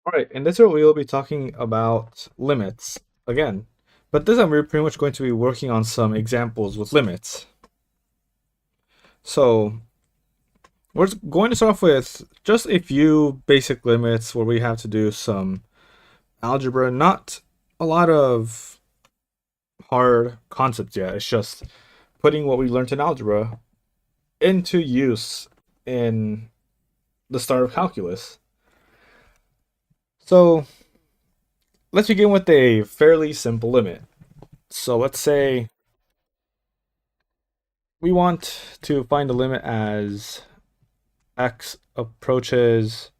All right, in this video we will be talking about limits again, but this time we're pretty much going to be working on some examples with limits. So we're going to start off with just a few basic limits where we have to do some algebra, not a lot of hard concepts yet. It's just putting what we learned in algebra into use in the start of calculus. So let's begin with a fairly simple limit. So let's say we want to find the limit as x approaches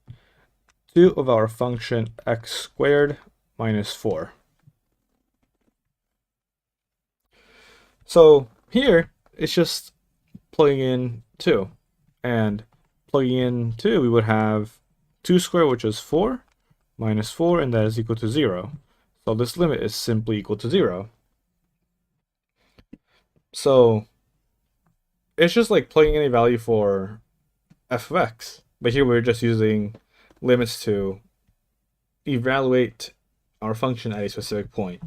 2 of our function x squared minus 4. So here it's just plugging in 2, and plugging in 2 we would have 2 squared, which is 4, minus 4, and that is equal to 0. So this limit is simply equal to 0. So it's just like plugging in a value for f of x, but here we're just using limits to evaluate our function at a specific point.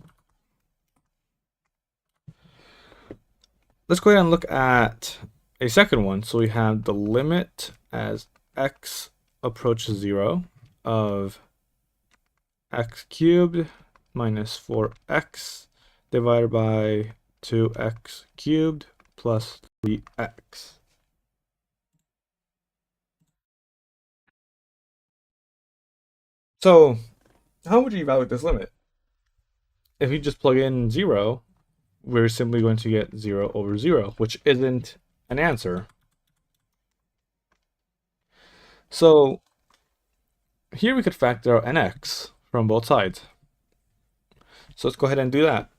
Let's go ahead and look at a second one. So we have the limit as x approaches 0 of x cubed minus 4x divided by 2x cubed plus 3x. So how would you evaluate this limit? If you just plug in 0, we're simply going to get 0 over 0, which isn't an answer. So here we could factor out an x from both sides. So let's go ahead and do that.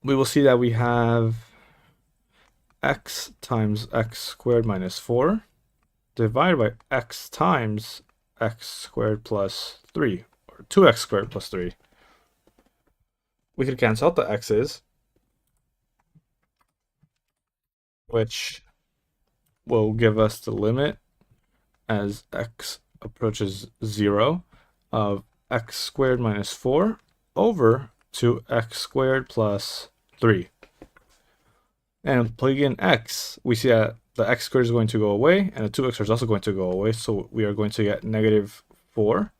We will see that we have x times x squared minus 4 divided by x times x squared plus 3, or 2x squared plus 3. We could cancel out the x's, which will give us the limit as x approaches 0 of x squared minus 4 over 2x squared plus 3. And plugging in x, we see that the x squared is going to go away, and the 2x is also going to go away, so we are going to get negative 4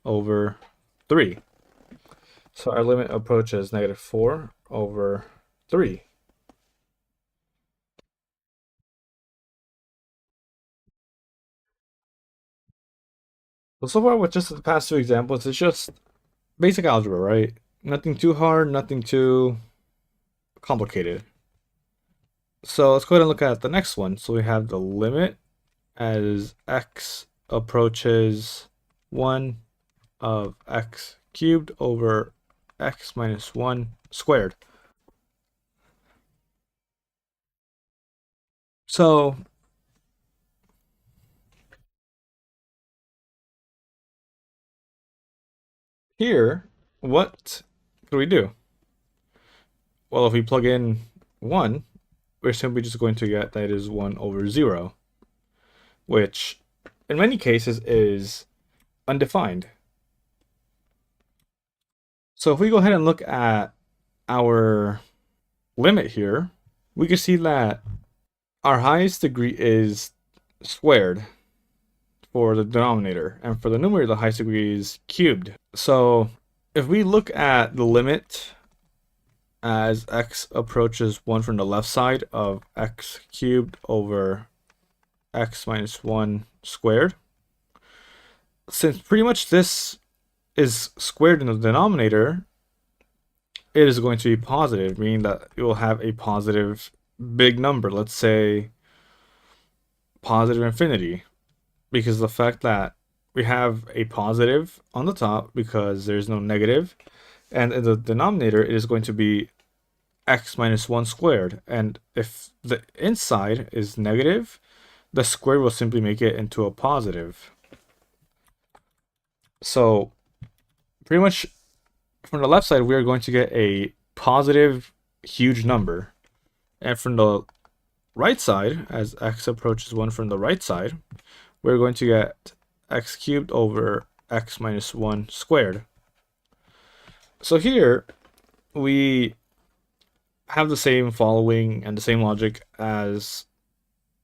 over 3. So our limit approaches negative 4 over 3. So far with just the past 2 examples, it's just basic algebra, right? Nothing too hard, nothing too complicated. So let's go ahead and look at the next one. So we have the limit as x approaches 1 of x cubed over x minus 1 squared. So here, what do we do? Well, if we plug in 1, we're simply just going to get that is 1 over 0, which in many cases is undefined. So if we go ahead and look at our limit here, we can see that our highest degree is squared for the denominator, and for the numerator, the highest degree is cubed. So if we look at the limit as x approaches 1 from the left side of x cubed over x minus 1 squared, since pretty much this is squared in the denominator, it is going to be positive, meaning that it will have a positive big number, let's say positive infinity, because the fact that we have a positive on the top because there's no negative, and in the denominator it is going to be x minus 1 squared, and if the inside is negative, the square will simply make it into a positive. So pretty much from the left side we are going to get a positive huge number, and from the right side, as x approaches 1 from the right side, we're going to get x cubed over x minus 1 squared. So here we have the same following and the same logic as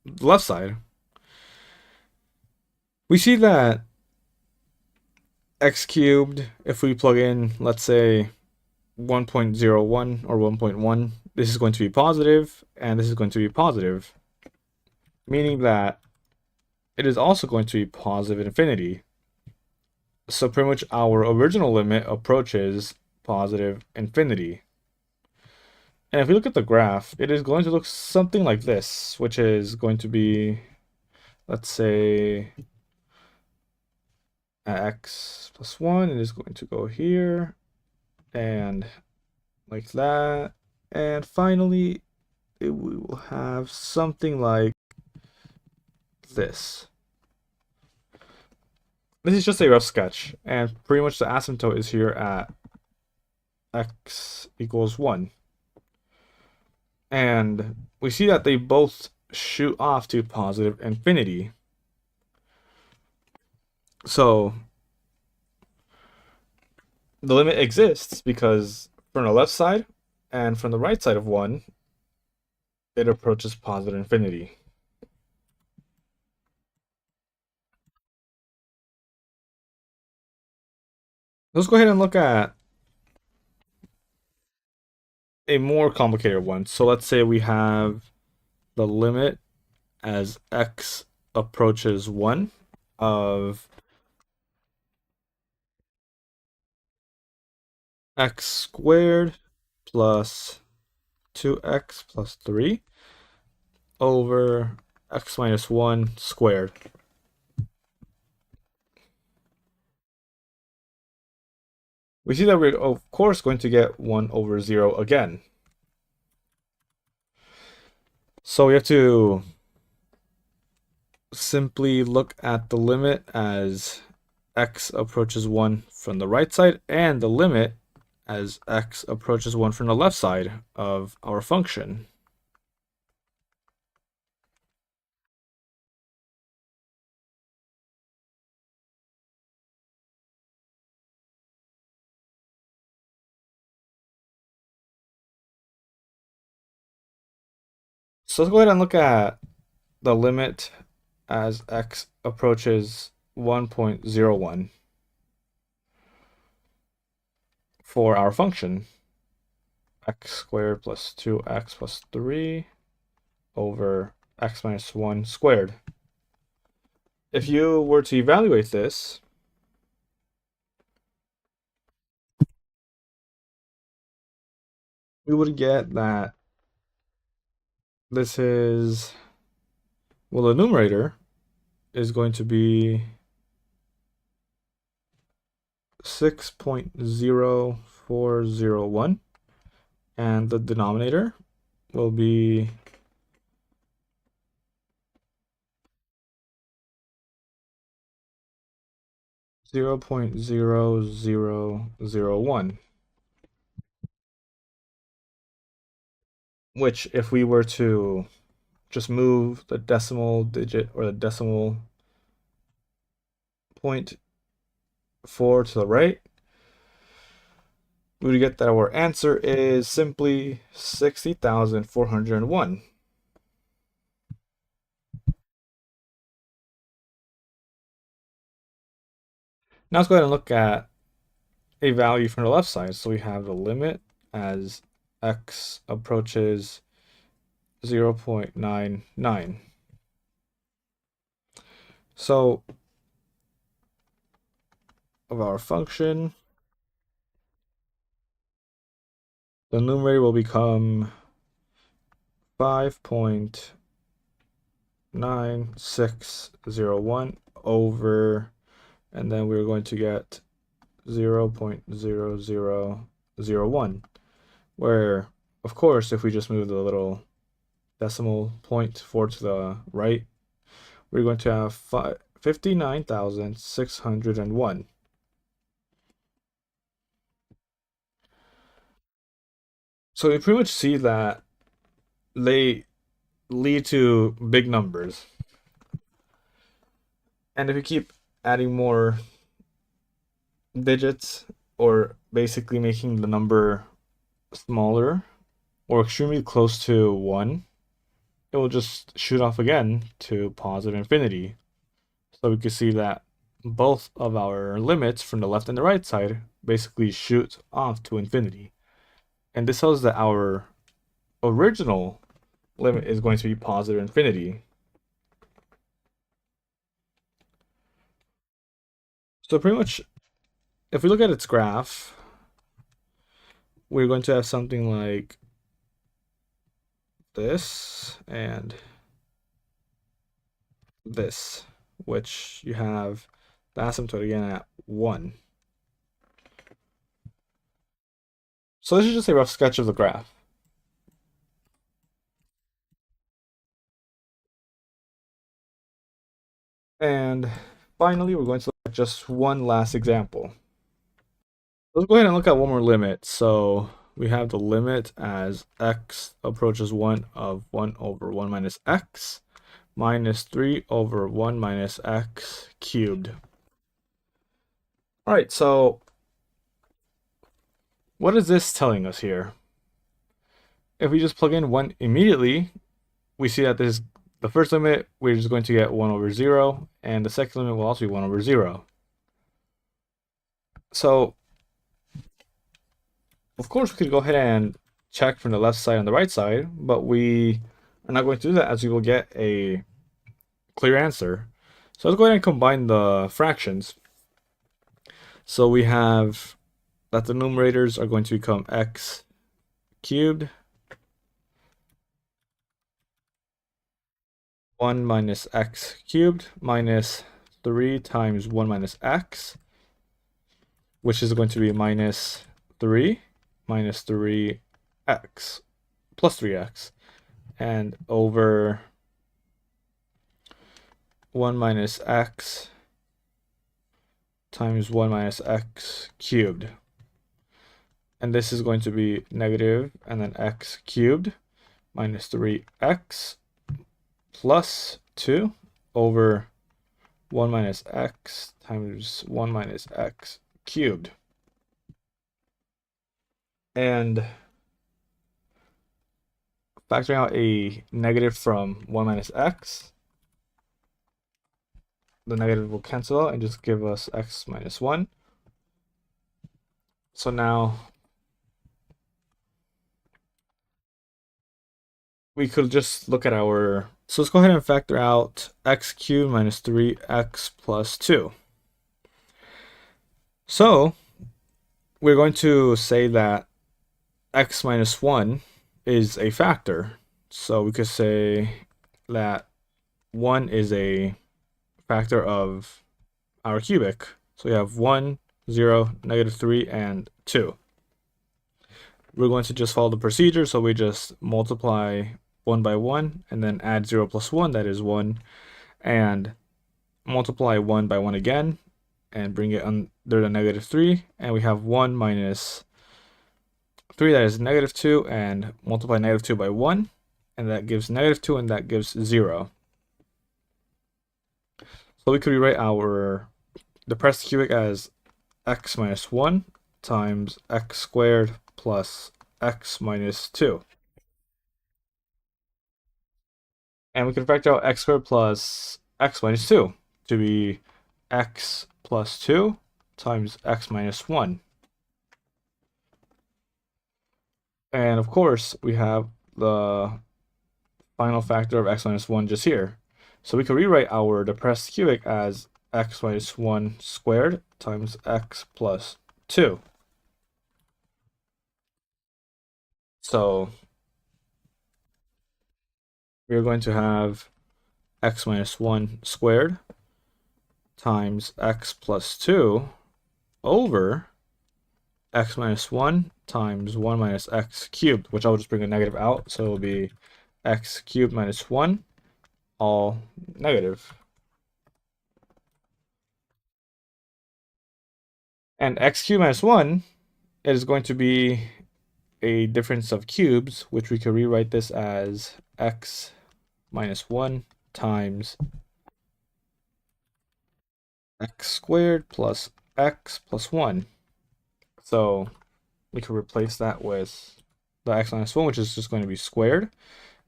the left side. We see that x cubed, if we plug in, let's say, 1.01 or 1.1, this is going to be positive, and this is going to be positive, meaning that it is also going to be positive infinity. So pretty much our original limit approaches positive infinity. And if we look at the graph, it is going to look something like this, which is going to be, let's say, x plus 1, it is going to go here, and like that. And finally, we will have something like this. This is just a rough sketch, and pretty much the asymptote is here at x equals 1. And we see that they both shoot off to positive infinity. So the limit exists because from the left side and from the right side of 1, it approaches positive infinity. Let's go ahead and look at a more complicated one. So let's say we have the limit as x approaches 1 of x squared plus 2x plus 3 over x minus 1 squared. We see that we're, of course, going to get 1 over 0 again. So we have to simply look at the limit as x approaches 1 from the right side and the limit as x approaches 1 from the left side of our function. So let's go ahead and look at the limit as x approaches 1.01 for our function. X squared plus 2x plus 3 over x minus 1 squared. If you were to evaluate this, we would get that this is, well, the numerator is going to be 6.0401, and the denominator will be 0.0001, which, if we were to just move the decimal digit or the decimal point 4 to the right, we would get that our answer is simply 60,401. Now let's go ahead and look at a value from the left side. So we have the limit as x approaches 0.99. So of our function, the numerator will become 5.9601 over, and then we're going to get 0.0001, where, of course, if we just move the little decimal point 4 to the right, we're going to have 59,601. So we pretty much see that they lead to big numbers. And if we keep adding more digits, or basically making the number smaller or extremely close to 1, it will just shoot off again to positive infinity. So we can see that both of our limits from the left and the right side basically shoot off to infinity. And this tells us that our original limit is going to be positive infinity. So pretty much, if we look at its graph, we're going to have something like this and this, which you have the asymptote again at 1. So this is just a rough sketch of the graph. And finally, we're going to look at just one last example. Let's go ahead and look at one more limit. So we have the limit as x approaches 1 of 1 over 1 minus x minus 3 over 1 minus x cubed. All right, so what is this telling us here? If we just plug in 1 immediately, we see that this the first limit, we're just going to get 1 over 0, and the second limit will also be 1 over 0. So, of course, we could go ahead and check from the left side and the right side, but we are not going to do that as we will get a clear answer. So let's go ahead and combine the fractions. So we have that the numerators are going to become x cubed 1 minus x cubed minus 3 times 1 minus x, which is going to be minus 3 minus 3x plus 3x, and over 1 minus x times 1 minus x cubed. And this is going to be negative, and then x cubed minus 3x plus 2 over 1 minus x times 1 minus x cubed. And factoring out a negative from 1 minus x, the negative will cancel out and just give us x minus 1. So now we could just look at our, so let's go ahead and factor out x cubed minus 3x plus 2. So we're going to say that x minus 1 is a factor. So we could say that 1 is a factor of our cubic. So we have 1, 0, negative 3, and 2. We're going to just follow the procedure. So we just multiply 1 by 1 and then add 0 plus 1, that is 1, and multiply 1 by 1 again and bring it under the negative 3, and we have 1 minus 3, that is negative 2, and multiply negative 2 by 1, and that gives negative 2, and that gives 0. So we could rewrite our depressed cubic as x minus 1 times x squared plus x minus 2. And we can factor out x squared plus x minus 2 to be x plus 2 times x minus 1. And of course, we have the final factor of x minus 1 just here. So we can rewrite our depressed cubic as x minus 1 squared times x plus 2. So we're going to have x minus 1 squared times x plus 2 over x minus 1 times 1 minus x cubed, which I'll just bring a negative out. So it will be x cubed minus 1, all negative. And x cubed minus 1 is going to be a difference of cubes, which we could rewrite this as x minus 1 times x squared plus x plus 1. So we could replace that with the x minus 1, which is just going to be squared,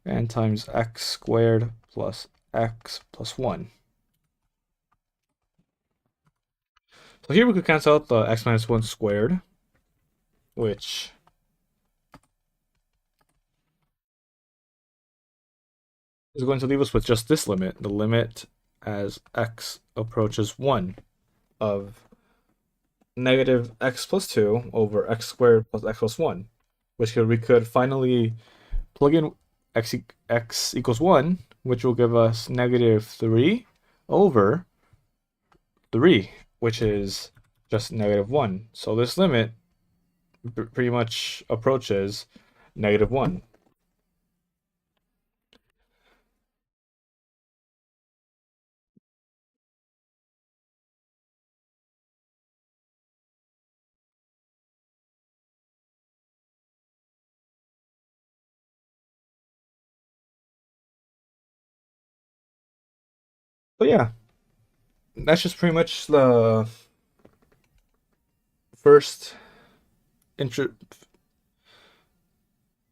and times x squared plus x plus 1. So here we could cancel out the x minus 1 squared, which is going to leave us with just this limit, the limit as x approaches 1 of negative x plus 2 over x squared plus x plus 1, which we could finally plug in x equals 1, which will give us negative 3 over 3, which is just negative 1. So this limit pretty much approaches negative 1. But yeah, that's just pretty much the first intro.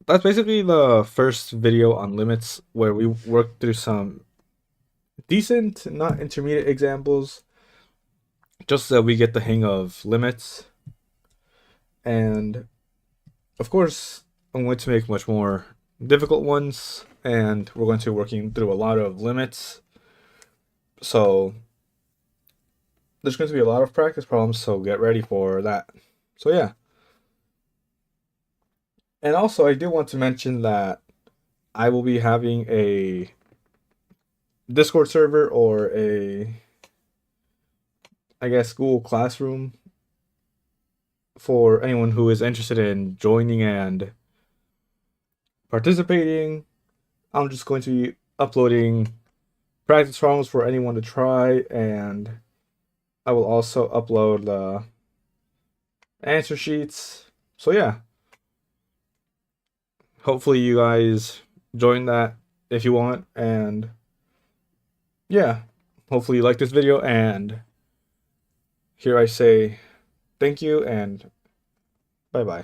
That's basically the first video on limits where we worked through some decent, not intermediate examples, just so that we get the hang of limits. And of course, I'm going to make much more difficult ones, and we're going to be working through a lot of limits. So there's going to be a lot of practice problems, so get ready for that. So yeah. And also, I do want to mention that I will be having a Discord server or I guess, Google Classroom for anyone who is interested in joining and participating. I'm just going to be uploading practice problems for anyone to try, and I will also upload the answer sheets. So yeah, hopefully you guys join that if you want, and yeah, hopefully you like this video, and here I say thank you and bye bye.